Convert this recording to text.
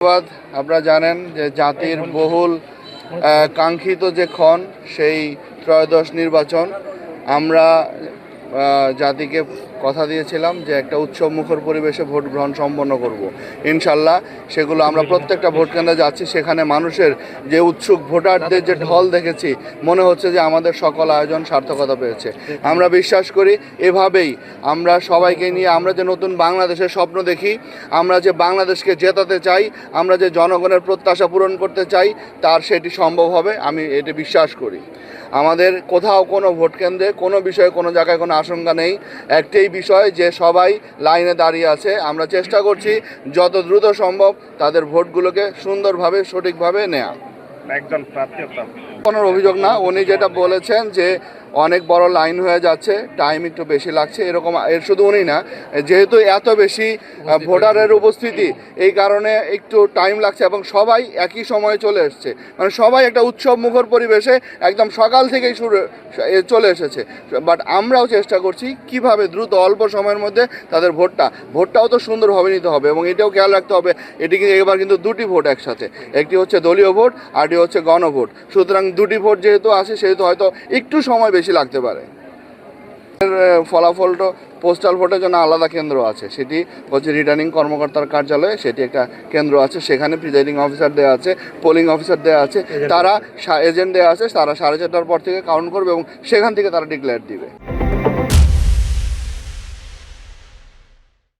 ধন্যবাদ। আপনারা জানেন যে জাতির বহুল কাঙ্ক্ষিত যে ক্ষণ সেই ত্রয়োদশ নির্বাচন আমরা জাতিকে কথা দিয়েছিলাম যে একটা উৎসবমুখর পরিবেশে ভোট গ্রহণ সম্পন্ন করব। ইনশাল্লাহ সেগুলো আমরা প্রত্যেকটা ভোট কেন্দ্রে যাচ্ছি, সেখানে মানুষের যে উৎসুক ভোটারদের যে ঢল দেখেছি, মনে হচ্ছে যে আমাদের সকল আয়োজন সার্থকতা পেয়েছে। আমরা বিশ্বাস করি এভাবেই আমরা সবাইকে নিয়ে আমরা যে নতুন বাংলাদেশের স্বপ্ন দেখি, আমরা যে বাংলাদেশকে জেতাতে চাই, আমরা যে জনগণের প্রত্যাশা পূরণ করতে চাই, তার সেটি সম্ভব হবে, আমি এটি বিশ্বাস করি। আমাদের কোথাও কোনো ভোট কেন্দ্রে কোনো বিষয়ে কোনো জায়গায় কোনো আশঙ্কা নেই। একটাই বিষয় যে সবাই লাইনে দাঁড়িয়ে আছে, আমরা চেষ্টা করছি যত দ্রুত সম্ভব তাদের ভোটগুলোকে সুন্দরভাবে সঠিকভাবে নেওয়া। একজন প্রার্থী কোনো অভিযোগ না, উনি যেটা বলেছেন যে অনেক বড় লাইন হয়ে যাচ্ছে, টাইম একটু বেশি লাগছে, এরকম এর শুধু উনি না, যেহেতু এত বেশি ভোটারের উপস্থিতি এই কারণে একটু টাইম লাগছে এবং সবাই একই সময়ে চলে এসছে, মানে সবাই একটা উৎসব মুখর পরিবেশে একদম সকাল থেকেই চলে এসেছে। বাট আমরাও চেষ্টা করছি কিভাবে দ্রুত অল্প সময়ের মধ্যে তাদের ভোটটাও তো সুন্দরভাবে নিতে হবে এবং এটাও খেয়াল রাখতে হবে এটি কিন্তু এবার কিন্তু দুটি ভোট একসাথে, একটি হচ্ছে দলীয় ভোট আরটি হচ্ছে গণভোট। সুতরাং দুটি ভোট যেহেতু আছে সেহেতু হয়তো একটু সময় বেশি লাগতে পারে। ফলাফলটা পোস্টাল ভোটের জন্য আলাদা কেন্দ্র আছে, সেটি হচ্ছে রিটার্নিং কর্মকর্তার কার্যালয়ে, সেটি একটা কেন্দ্র আছে, সেখানে প্রিজাইডিং অফিসার দেওয়া আছে, পোলিং অফিসার দেওয়া আছে, তারা এজেন্ট দেওয়া আছে, তারা 4:30টার পর থেকে কাউন্ট করবে এবং সেখান থেকে তারা ডিক্লেয়ার দিবে।